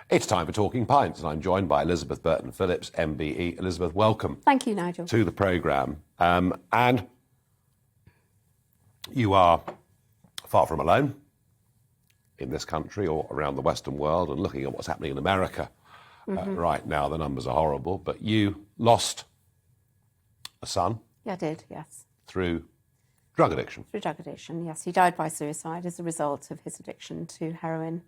It's time for Talking Pints, and I'm joined by Elizabeth Burton-Phillips, MBE. Elizabeth, welcome. Thank you, Nigel. To the programme. And you are far from alone in this country or around the Western world, and looking at what's happening in America right now, the numbers are horrible. But you lost a son. Yeah, I did, yes. Through drug addiction. Through drug addiction, yes. He died by suicide as a result of his addiction to heroin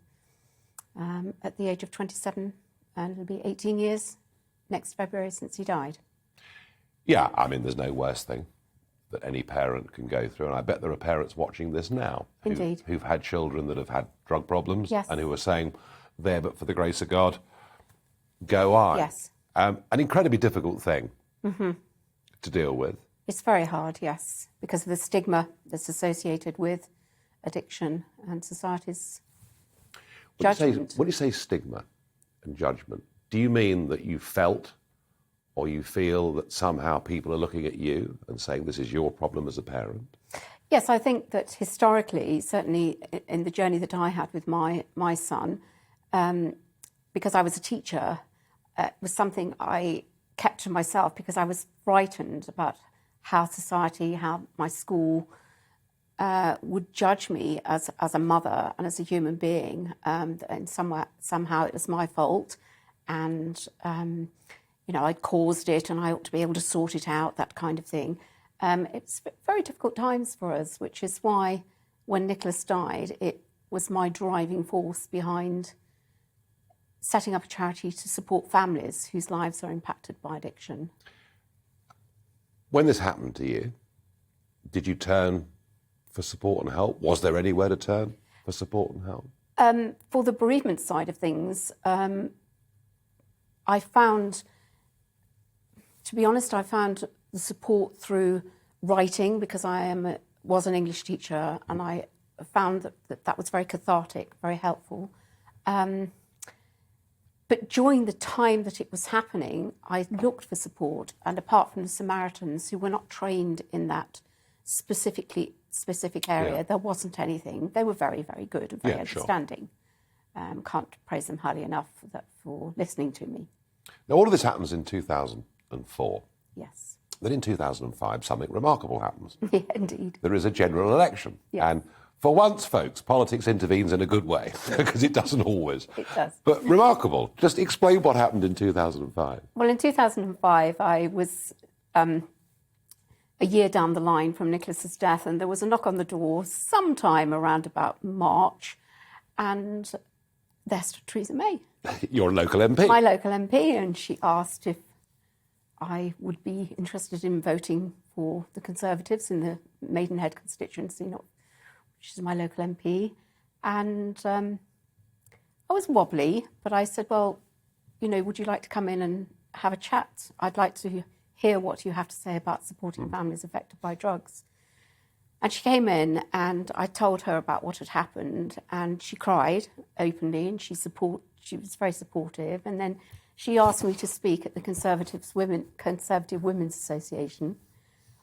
at the age of 27, and it'll be 18 years next February since he died. Yeah, I mean, there's no worse thing that any parent can go through, and I bet there are parents watching this now who've had children that have had drug problems, yes, and who are saying, there, but for the grace of God, go on. Yes. An incredibly difficult thing to deal with. It's very hard, yes, because of the stigma that's associated with addiction and society's judgment. When you say stigma and judgment, do you mean that you felt or you feel that somehow people are looking at you and saying this is your problem as a parent? Yes, I think that historically, certainly in the journey that I had with my son, because I was a teacher, it was something I kept to myself because I was frightened about how society, how my school would judge me as a mother and as a human being, and somehow it was my fault, and I'd caused it and I ought to be able to sort it out, that kind of thing. It's very difficult times for us, which is why when Nicholas died, it was my driving force behind setting up a charity to support families whose lives are impacted by addiction. When this happened to you, did you turn for support and help? Was there anywhere to turn for support and help? For the bereavement side of things, I found the support through writing, because I was an English teacher, and I found that was very cathartic, very helpful. But during the time that it was happening, I looked for support, and apart from the Samaritans, who were not trained in that specific area, there wasn't anything. They were very, very good and very understanding. Sure. Can't praise them highly enough for listening to me. Now, all of this happens in 2004. Yes. Then in 2005, something remarkable happens. Yeah, indeed. There is a general election. Yes. And for once, folks, politics intervenes in a good way, because it doesn't always. It does. But remarkable. Just explain what happened in 2005. Well, in 2005, I was a year down the line from Nicholas's death, and there was a knock on the door sometime around about March, and there stood Theresa May. Your local MP. My local MP, and she asked if I would be interested in voting for the Conservatives in the Maidenhead constituency, which is my local MP. And I was wobbly, but I said, well, would you like to come in and have a chat? I'd like to hear what you have to say about supporting families affected by drugs. And she came in, and I told her about what had happened, and she cried openly, and she was very supportive. And then she asked me to speak at the Conservative Women's Association,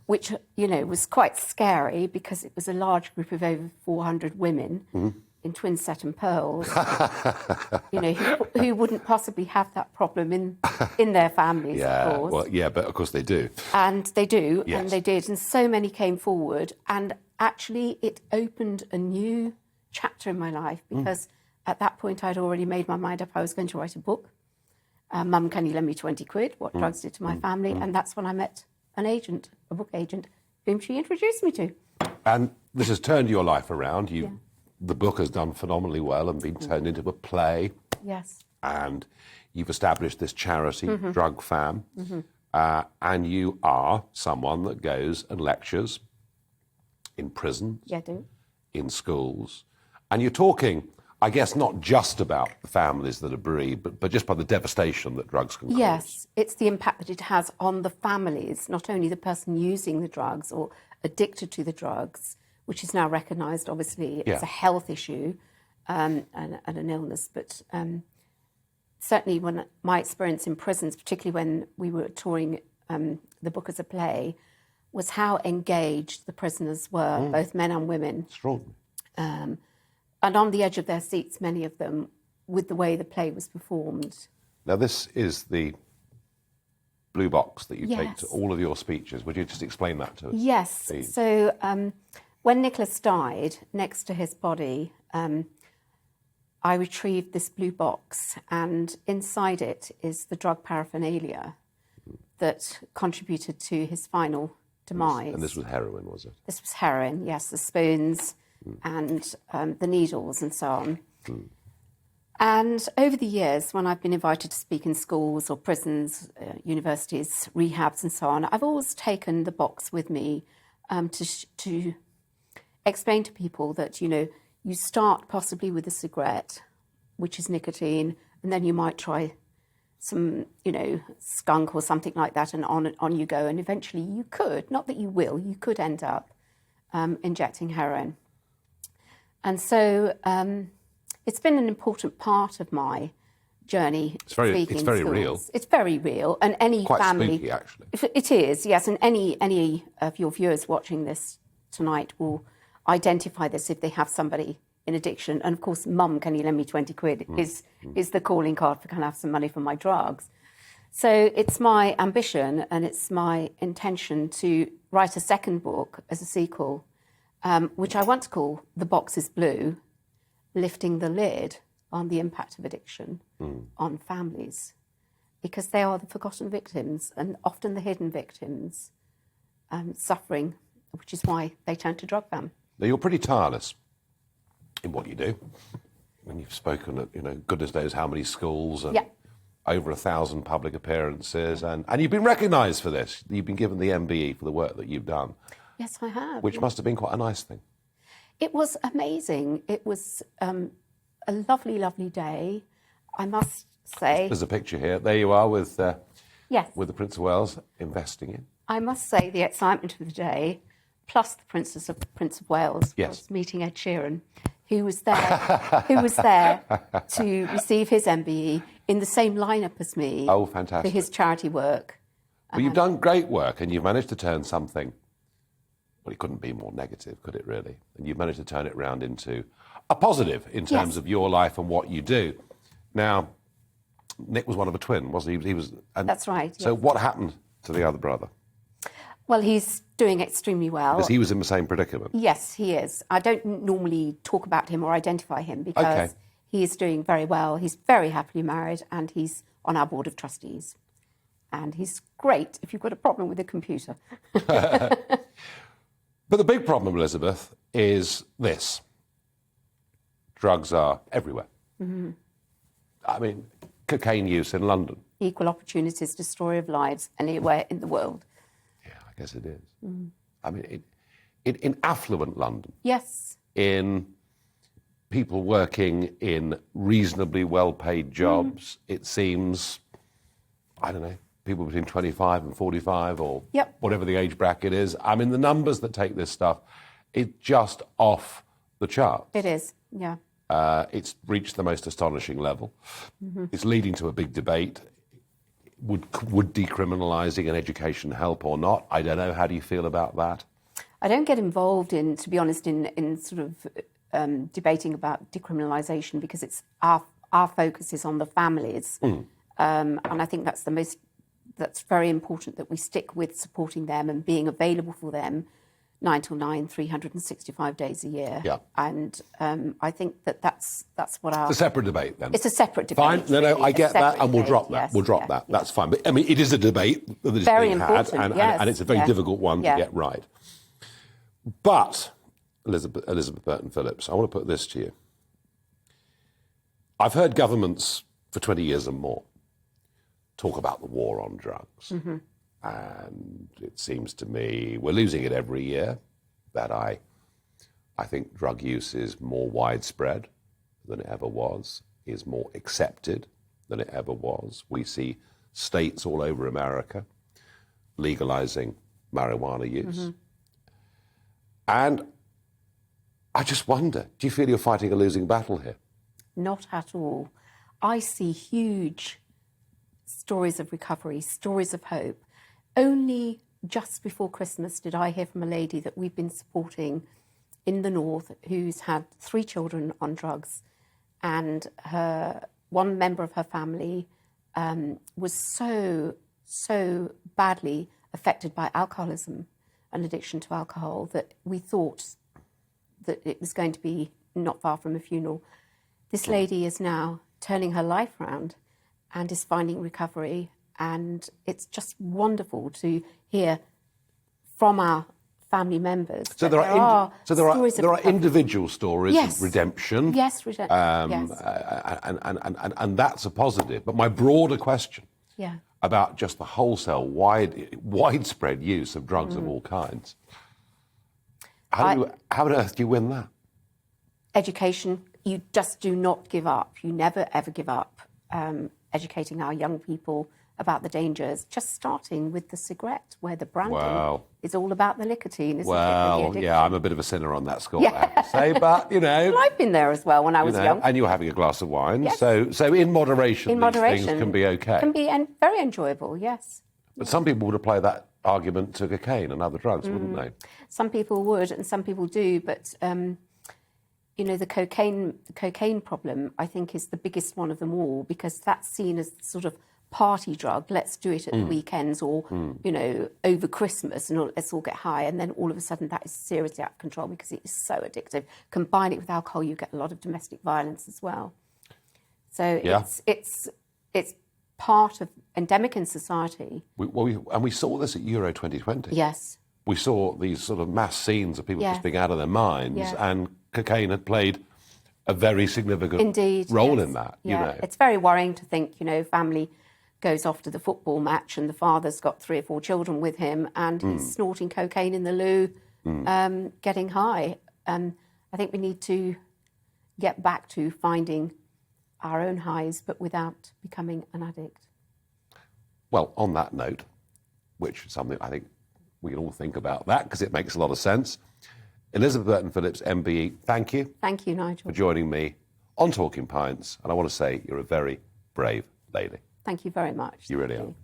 which, was quite scary, because it was a large group of over 400 women in twin set and pearls, who wouldn't possibly have that problem in their families, of course. Well, yeah, but of course they do. And they do, yes. And they did. And so many came forward. And actually, it opened a new chapter in my life, because at that point, I'd already made my mind up I was going to write a book. Mum, can you lend me 20 quid? What drugs did to my family? And that's when I met a book agent, whom she introduced me to. And this has turned your life around. The book has done phenomenally well and been turned into a play. Yes. And you've established this charity, Drug Fam. And you are someone that goes and lectures in prisons, Yeah, I do. in schools. And you're talking, I guess, not just about the families that are bereaved, but just by the devastation that drugs can cause. Yes, it's the impact that it has on the families, not only the person using the drugs or addicted to the drugs, which is now recognised, obviously, as a health issue and an illness. But certainly when my experience in prisons, particularly when we were touring the book as a play, was how engaged the prisoners were, both men and women. Extraordinary. And on the edge of their seats, many of them with the way the play was performed. Now, this is the blue box that you take Yes. to all of your speeches. Would you just explain that to us? Yes. please? So when Nicholas died, next to his body, I retrieved this blue box, and inside it is the drug paraphernalia that contributed to his final demise. And this was heroin, was it? This was heroin, yes, the spoons and the needles and so on. And over the years, when I've been invited to speak in schools or prisons, universities, rehabs and so on, I've always taken the box with me to explain to people that, you know, you start possibly with a cigarette, which is nicotine, and then you might try some, you know, skunk or something like that, and on you go. And eventually you could, not that you will, you could end up injecting heroin. And so it's been an important part of my journey. It's very schools. real. It's very real. And any Quite family... spooky, actually. It is, yes. And any of your viewers watching this tonight will identify this if they have somebody in addiction. And of course, Mum, can you lend me 20 quid is the calling card for, can I have some money for my drugs? So it's my ambition and it's my intention to write a second book as a sequel, which I want to call The Box is Blue, lifting the lid on the impact of addiction on families, because they are the forgotten victims and often the hidden victims suffering, which is why they turn to drug ban. Now, you're pretty tireless in what you do. When you've spoken at, you know, goodness knows how many schools and over 1,000 public appearances, and you've been recognised for this. You've been given the MBE for the work that you've done. Yes, I have. Which must have been quite a nice thing. It was amazing. It was a lovely, lovely day, I must say. There's a picture here. There you are with Yes. with the Prince of Wales investing in. I must say the excitement of the day, plus the Prince of Wales, Yes. was meeting Ed Sheeran, who was there to receive his MBE in the same lineup as me. Oh, fantastic. For his charity work. Well, you've done great work, and you've managed to turn something, well, it couldn't be more negative, could it really? And you've managed to turn it round into a positive in terms of your life and what you do. Now, Nick was one of a twin, wasn't he? He was. And That's right. So yes. what happened to the other brother? Well, he's doing extremely well. Because he was in the same predicament. Yes, he is. I don't normally talk about him or identify him because he is doing very well. He's very happily married and he's on our board of trustees. And he's great if you've got a problem with a computer. But the big problem, Elizabeth, is this. Drugs are everywhere. Mm-hmm. I mean, cocaine use in London. Equal opportunities, destroyer of lives anywhere in the world. Yeah, I guess it is. Mm. I mean, in affluent London. Yes. In people working in reasonably well-paid jobs, it seems, I don't know, people between 25 and 45 or whatever the age bracket is. I mean, the numbers that take this stuff, it's just off the charts. It is, yeah. It's reached the most astonishing level. Mm-hmm. It's leading to a big debate. Would decriminalising an education help or not? I don't know. How do you feel about that? I don't get involved in, to be honest, in sort of debating about decriminalisation because it's our focus is on the families. And I think that's very important that we stick with supporting them and being available for them 9 till 9, 365 days a year. Yeah. And I think that's what our... It's a separate debate, then. It's a separate debate. Fine. No, really. I get that, and we'll drop that. Yes, We'll drop that. That's fine. But, I mean, it is a debate that is very being important, had, yes. and it's a very difficult one to get right. But, Elizabeth Burton-Phillips, I want to put this to you. I've heard governments for 20 years and more talk about the war on drugs. Mm-hmm. And it seems to me we're losing it every year, that I think drug use is more widespread than it ever was, is more accepted than it ever was. We see states all over America legalizing marijuana use. Mm-hmm. And I just wonder, do you feel you're fighting a losing battle here? Not at all. I see huge stories of recovery, stories of hope. Only just before Christmas did I hear from a lady that we've been supporting in the north who's had 3 children on drugs and one member of her family was so badly affected by alcoholism and addiction to alcohol that we thought that it was going to be not far from a funeral. This lady is now turning her life around and is finding recovery, and it's just wonderful to hear from our family members. So there are individual stories yes. of redemption. Yes, redemption. Yes. And that's a positive. But my broader question about just the wholesale, widespread use of drugs of all kinds. How on earth do you win that? Education. You just do not give up. You never, ever give up educating our young people about the dangers, just starting with the cigarette, where the branding is all about the nicotine, isn't it? Well, yeah, I'm a bit of a sinner on that score, I have to say, but, you know... Well, I've been there as well when I was young. And you're having a glass of wine, yes. so in moderation, these things can be okay. Can be very enjoyable, yes. But some people would apply that argument to cocaine and other drugs, wouldn't they? Some people would, and some people do, but... you know, the cocaine problem, I think, is the biggest one of them all, because that's seen as sort of party drug. Let's do it at the weekends or, you know, over Christmas, and let's all get high. And then all of a sudden that is seriously out of control because it is so addictive. Combine it with alcohol, you get a lot of domestic violence as well. So it's part of endemic in society. We saw this at Euro 2020. Yes. We saw these sort of mass scenes of people just being out of their minds, and cocaine had played a very significant role in that. Yeah. You know, it's very worrying to think, you know, family goes off to the football match and the father's got 3 or 4 children with him and he's snorting cocaine in the loo, getting high. I think we need to get back to finding our own highs, but without becoming an addict. Well, on that note, which is something I think we can all think about that because it makes a lot of sense. Elizabeth Burton-Phillips, MBE, thank you. Thank you, Nigel. For joining me on Talking Pints. And I want to say you're a very brave lady. Thank you very much. You really are.